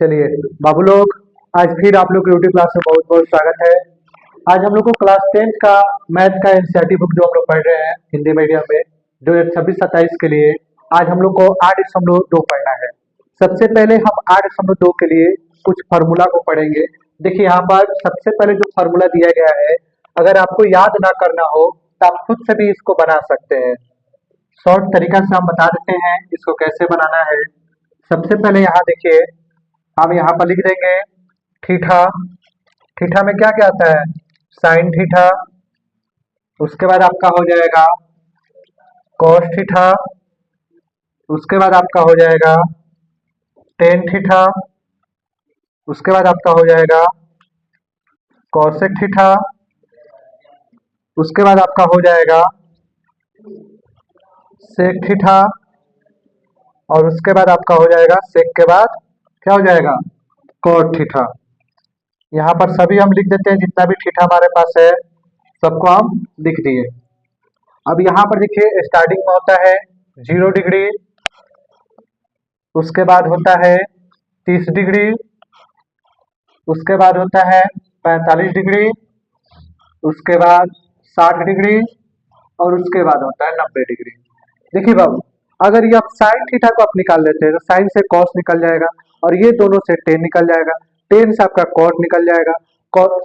चलिए बाबू लोग, आज फिर आप लोग के यूट्यूब क्लास में बहुत बहुत स्वागत है। आज हम लोग को क्लास 10 का मैथ का एनसीईआरटी बुक जो हम लोग पढ़ रहे हैं हिंदी मीडियम में 2026-27 के लिए, आज हम लोग को 8.2 पढ़ना है। सबसे पहले हम 8.2 के लिए कुछ फार्मूला को पढ़ेंगे। देखिए यहाँ पर सबसे पहले जो फार्मूला दिया गया है, अगर आपको याद ना करना हो तो आप खुद से भी इसको बना सकते हैं। शॉर्ट तरीका से हम बता देते हैं इसको कैसे बनाना है। सबसे पहले यहाँ देखिए, हम यहाँ पर लिख देंगे थीटा। थीटा में क्या क्या आता है? साइन थीटा, उसके बाद आपका हो जाएगा कॉस थीटा, उसके बाद आपका हो जाएगा टेन थीटा, उसके बाद आपका हो जाएगा कॉसेक थीटा, उसके बाद आपका हो जाएगा सेक थीटा, और उसके बाद आपका हो जाएगा सेक के बाद क्या हो जाएगा? Cot theta. यहाँ पर सभी हम लिख देते हैं, जितना भी थीटा हमारे पास है सबको हम लिख दिए। अब यहाँ पर देखिए स्टार्टिंग में होता है 0 डिग्री, उसके बाद होता है 30 डिग्री, उसके बाद होता है 45 डिग्री, उसके बाद 60 डिग्री, और उसके बाद होता है 90 डिग्री। देखिए बाबू, अगर ये आप साइन थीटा को आप निकाल लेते हैं तो साइन से कॉस निकल जाएगा, और ये दोनों से टेन निकल जाएगा, टेन से आपका कॉट निकल जाएगा,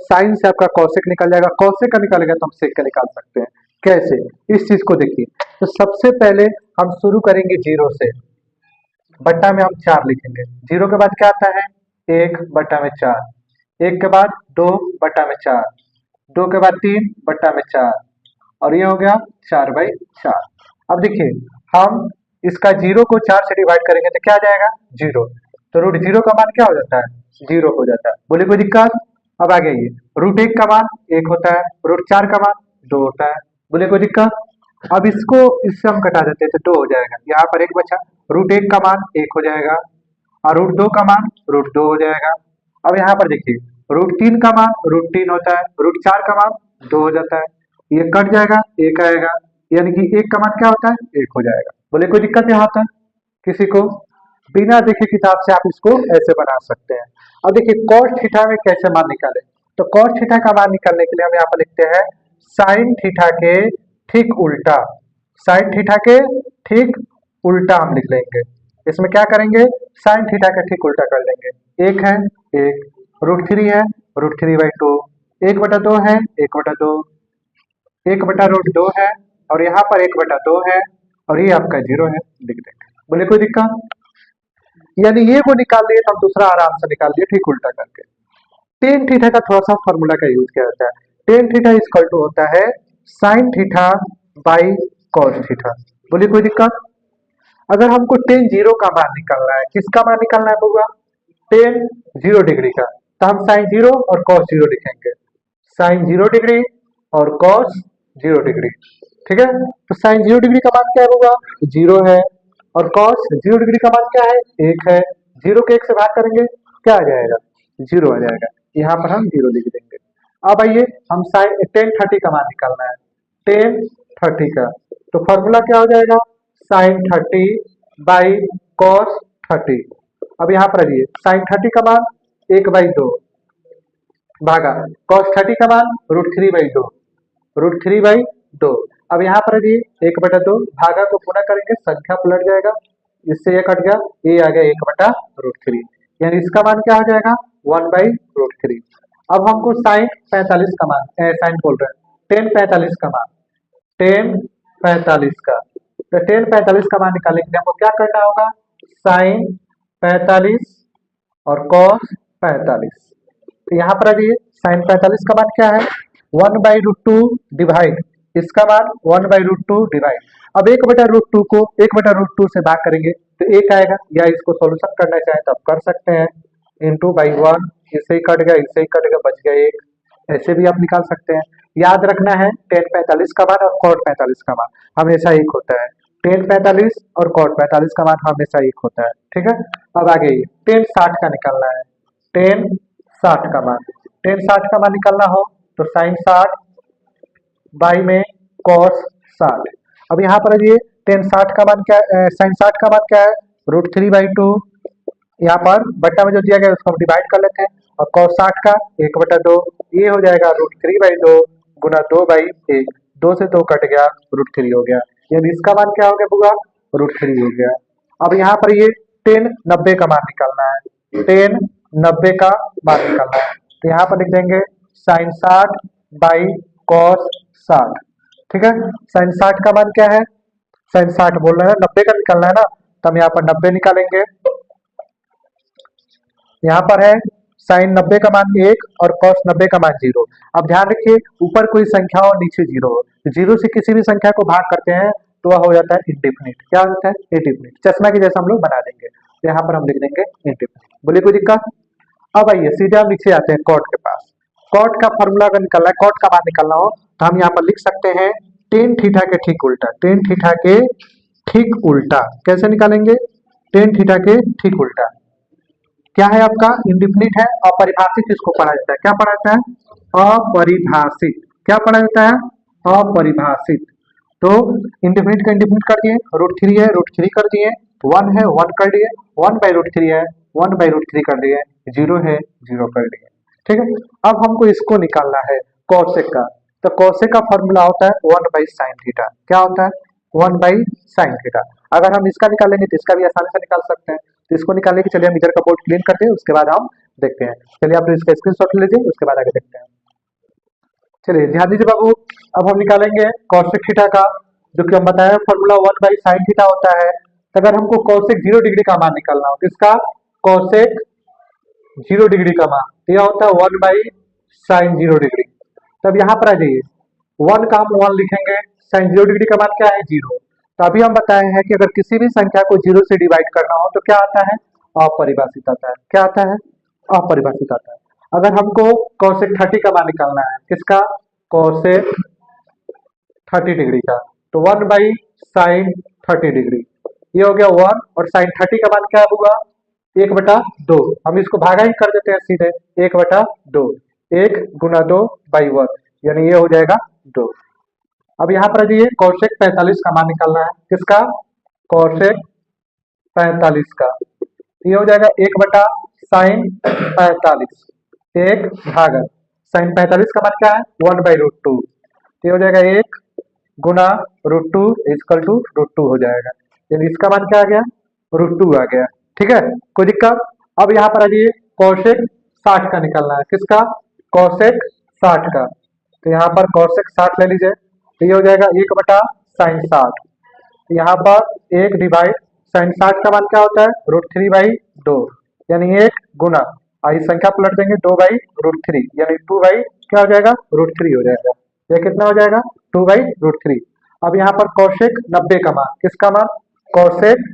साइन से आपका कॉसेक निकल जाएगा, कॉसेक का निकलेगा तो हम सेक का निकाल सकते हैं। कैसे? इस चीज को देखिए। तो सबसे पहले हम शुरू करेंगे 0 से, बट्टा में हम 4 लिखेंगे। 0 के बाद क्या आता है? 1 बट्टा में 4, 1 के बाद 2 बट्टा में 4, 2 के बाद 3 बट्टा में 4, और ये हो गया 4/4। अब देखिए, हम इसका 0 को 4 से डिवाइड करेंगे तो क्या आ जाएगा? 0। तो रूट 0 का मान क्या हो जाता है? 0 हो जाता है। बोले कोई दिक्कत? अब आगे ये रूट 1 का मान 1 होता है, रूट 4 का मान 2 होता है। बोले कोई दिक्कत? अब इसको इससे हम घटा देते हैं तो 2 हो जाएगा, यहाँ पर 1 बचा। रूट 1 का मान 1 हो जाएगा, और रूट 2 का मान रूट 2 हो जाएगा। अब यहाँ पर देखिए, रूट 3 का मान रूट 3 होता है, रूट 4 का मान 2 हो जाता है, ये कट जाएगा, 1 आएगा, यानी कि 1 का मान क्या होता है? 1 हो जाएगा। बोले कोई दिक्कत यहाँ तक किसी को? बिना देखे किताब से आप इसको ऐसे बना सकते हैं। अब देखिए कॉस थीटा में कैसे मान निकाले, तो कॉस थीटा का मान निकालने के लिए हम यहाँ पर लिखते हैं साइन थीटा के ठीक उल्टा। साइन थीटा के ठीक उल्टा हम लिख लेंगे। इसमें क्या करेंगे? साइन थीटा का ठीक उल्टा कर लेंगे। 1 है 1, रूट 3 है रूट 3/2, 1/2 है 1/2, 1/√2 है, और यहाँ पर 1/2 है, और ये आपका 0 है, लिख देंगे। बोले कोई दिक्कत? यानी ये को निकाल दिए तो हम दूसरा आराम से निकाल दिए ठीक उल्टा करके। टेन थीटा का थोड़ा सा फॉर्मूला का यूज किया जाता है। टेन थीटा इक्वल टू होता है sine theta by cos theta. बोलिए कोई दिक्कत? अगर हमको टेन 0 का मान निकालना है, किसका मान निकालना है बउआ? टेन 0 डिग्री का, तो हम साइन 0 और कॉस 0 लिखेंगे। साइन 0 डिग्री और कॉस 0 डिग्री, ठीक है। तो साइन 0 डिग्री का मान क्या है बउआ? 0 है, और कॉस 0 डिग्री का मान क्या है? 1 है। 0 के 1 से भाग करेंगे क्या आ जाएगा? 0 आ जाएगा। यहाँ पर हम 0 लिख देंगे। अब आइए, हम साइन टेन 30 का मान निकालना है, टेन 30 का। तो फॉर्मूला क्या हो जाएगा? Sine 30 by cos 30। अब यहाँ पर आइए, साइन 30 का मान 1/2 भागा कॉस 30 का मान √3/2, √3/2। अब यहाँ पर आइए 1/2 भागा को पुनः करेंगे, संख्या पलट जाएगा, इससे ये कट गया, ये आ गया 1/√3, यानी इसका मान क्या हो जाएगा? 1/√3। अब हमको साइन 45 का मान, साइन बोल रहे हैं टेन 45 का मान, टेन 45 का, तो टेन 45 का मान निकालने के लिए हमको क्या करना होगा? साइन 45 और कॉस 45। तो यहाँ पर आइए, साइन 45 का मान क्या है? 1/√2 डिवाइड, इसका मान 1/√2 डिवाइड। अब 1/√2 को 1/√2 से भाग करेंगे तो 1 आएगा, या इसको सोल्यूशन करना चाहे तो आप कर सकते हैं, इंटू बाई 1, इससे ही कट गया, इससे ही कट गया, बच गया 1। ऐसे भी आप निकाल सकते हैं। याद रखना है टेन 45 का मान और कॉट 45 का मान हमेशा एक होता है। टेन 45 और कॉट 45 का मान हमेशा एक होता है, ठीक है। अब आगे टेन 60 का निकालना है, टेन 60 का मान, टेन 60 का मान निकालना हो तो साइन 60 बाई में कॉस 60। अब यहाँ पर ये टेन 60 का मान क्या, साइन 60 का मान क्या है? √3/2 यहाँ पर बट्टा में जो दिया गया है उसको हम डिवाइड कर लेते हैं, और cos 60 का 1/2 ये हो जाएगा √3/2 गुना 2/1, 2 से 2 कट गया, √3 हो गया। यानी इसका मान क्या हो गया बुआ, √3 हो गया। अब यहाँ पर ये 10 90 का मान निकालना है, 10 90 का मान निकालना है, तो यहाँ पर लिख देंगे sin 60 बाई cos 60। ठीक है, sin 60 का मान क्या है, sin 60 बोल रहे हैं 90 का निकालना है ना, तो हम यहाँ पर 90 निकालेंगे। यहाँ पर है sin 90 का मान 1 और cos 90 का मान 0। अब ध्यान रखिए ऊपर कोई संख्या और नीचे 0 हो, 0 से किसी भी संख्या को भाग करते हैं तो वह हो जाता है इंडेफिनिट। क्या होता है, इंडेफिनिट, चश्मा की जैसा हम लोग बना देंगे, तो यहाँ पर हम लिख देंगे इंडेफिनिट। बोलिए कोई दिक्कत। अब आइए सीधे हम नीचे आते हैं कॉट के पास। कॉट का फॉर्मूला अगर निकालना है, कॉट का मान निकालना हो तो हम यहाँ पर लिख सकते हैं टेन थीटा के ठीक उल्टा, टेन थीटा के ठीक उल्टा। कैसे निकालेंगे, टेन थीटा के ठीक उल्टा क्या है आपका, इंडेफिनिट है, अपरिभाषित इसको पढ़ा जाता है। क्या पढ़ा जाता है, अपरिभाषित। क्या पढ़ा जाता है, अपरिभाषित। तो इंडेफिनिट का इंडेफिनिट कर दिए, √3 है √3 कर दिए, 1 है 1 कर दिए, 1/√3 है 1/√3 कर दिए, 0 है 0 कर दिए। ठीक है, अब हमको इसको निकालना है कॉसेक का, तो कॉसेक का फॉर्मूला होता है 1/sin थीटा। क्या होता है, 1/sin थीटा। अगर हम इसका निकालेंगे तो इसका भी आसानी से निकाल सकते हैं, तो इसको निकालने के चलिए हम इधर का बोर्ड क्लीन करते हैं, उसके बाद हम देखते हैं। चलिए आप इसका स्क्रीनशॉट लीजिए, उसके बाद आगे देखते हैं। चलिए ध्यान दीजिए बाबू, अब हम निकालेंगे कॉसेक थीटा का, जो कि हम बताया फॉर्मूला 1/sin थीटा होता है। तो अगर हमको कॉसेक 0 डिग्री का मान निकालना हो, किसका, कॉसेक 0 डिग्री का मान, तो यह होता है 1/sin 0 डिग्री। तब यहाँ पर आ जाइए, 1 का हम 1 लिखेंगे, sin 0 डिग्री का मान क्या है, 0। तो अभी हम बताए हैं कि अगर किसी भी संख्या को 0 से डिवाइड करना हो तो क्या आता है, अपरिभाषित आता है। क्या आता है, अपरिभाषित आता है। अगर हमको cosec 30 का मान निकालना है, किसका, cosec 30 डिग्री का, तो 1/sin 30 डिग्री, ये हो गया 1, और sin 30 का मान क्या होगा, 1/2। हम इसको भागा ही कर देते हैं सीधे, 1/2, 1 गुना 2/1, यानी ये हो जाएगा 2। अब यहाँ पर जाइए cosec 45 का मान निकालना है, किसका, cosec 45 का, ये हो जाएगा 1/sin 45, 1 भागा sin 45 का मान क्या है, 1/√2, ये हो जाएगा 1 गुना √2 इक्वल टू √2 हो जाएगा, यानी इसका मान क्या आ गया, √2 आ गया। ठीक है, कोई दिक्कत। अब यहाँ पर आ जाइए cosec 60 का निकालना है, किसका, cosec 60 का, तो यहाँ पर cosec 60 ले लीजिए, तो ये हो जाएगा 1/sin 60, यहाँ पर 1 डिवाइड sin 60 का मान क्या होता है, √3/2, यानी 1 गुना, इस संख्या पलट देंगे 2/√3, यानी 2 बाई क्या हो जाएगा, √3 हो जाएगा। यह कितना हो जाएगा, 2/√3। अब यहाँ पर cosec 90 का मान, किसका मान, cosec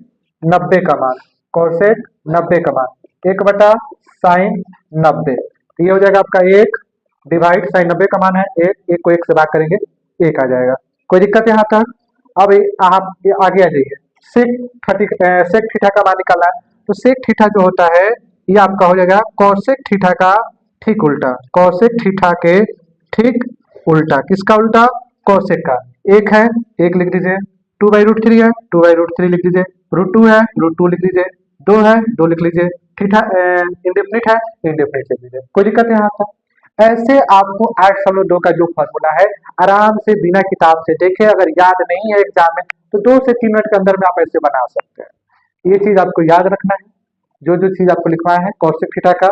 90 का मान, cosec 90 का मान 1/sin 90, तो ये हो जाएगा आपका 1 डिवाइड sin 90 का मान है 1, 1 को 1 से भाग करेंगे 1 आ जाएगा। कोई दिक्कत यहाँ तक। अब आप आगे आ जाइए, सेक थीटा का मान निकालना है, तो सेक थीटा जो होता है ये आपका हो जाएगा कॉसेक थीटा का ठीक उल्टा, कॉसेक थीटा के ठीक उल्टा। किसका उल्टा, कॉसेक का। 1 है 1 लिख दीजिए, 2/√3 है 2/√3 लिख दीजिए, √2 है √2 लिख दीजिए, 2 है 2 लिख लीजिए, थीटा इंडेफिनिट है इंडेफिनिट लिख दीजिए। कोई दिक्कत है यहाँ तक। ऐसे आपको 8.2 का जो फॉर्मूला है आराम से बिना किताब से देखे, अगर याद नहीं है एग्जाम में तो 2 से 3 मिनट के अंदर में आप ऐसे बना सकते हैं। ये चीज आपको याद रखना है, जो जो चीज आपको लिखवाया है, कॉसेक थीटा का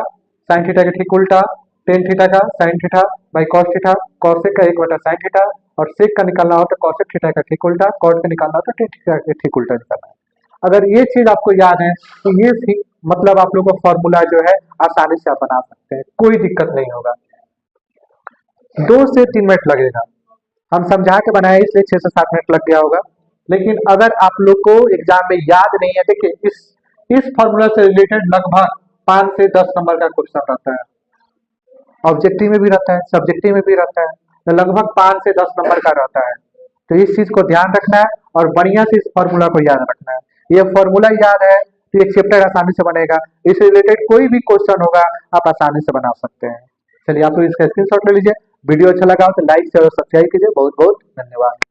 साइन थीटा के ठीक उल्टा, टेन थीटा का sine theta by cos theta, cosec का 1/sin थीटा, और सेक का निकालना हो तो कॉसेक थीटा का ठीक उल्टा, कॉट का निकालना हो तो टेन थीटा का ठीक उल्टा निकालना है। अगर ये चीज आपको याद है तो ये मतलब आप लोगों को फॉर्मूला जो है आसानी से आप बना सकते हैं, कोई दिक्कत नहीं होगा। 2 से 3 मिनट लगेगा, हम समझा के बनाए इसलिए 6 से 7 मिनट लग गया होगा। लेकिन अगर आप लोग को एग्जाम में याद नहीं है, देखिए इस फॉर्मूला से रिलेटेड लगभग 5 से 10 नंबर का क्वेश्चन रहता है, ऑब्जेक्टिव में भी रहता है सब्जेक्टिव में भी रहता है, तो लगभग 5 से 10 नंबर का रहता है। तो इस चीज को ध्यान रखना है और बढ़िया से इस फॉर्मूला को याद रखना है। ये फॉर्मूला याद है तो एक चैप्टर आसानी से बनेगा, इससे रिलेटेड कोई भी क्वेश्चन होगा आप आसानी से बना सकते हैं। चलिए आप तो इसका स्क्रीनशॉट ले लीजिए। वीडियो अच्छा लगा हो तो लाइक शेयर और सब्सक्राइब कीजिए। बहुत बहुत धन्यवाद।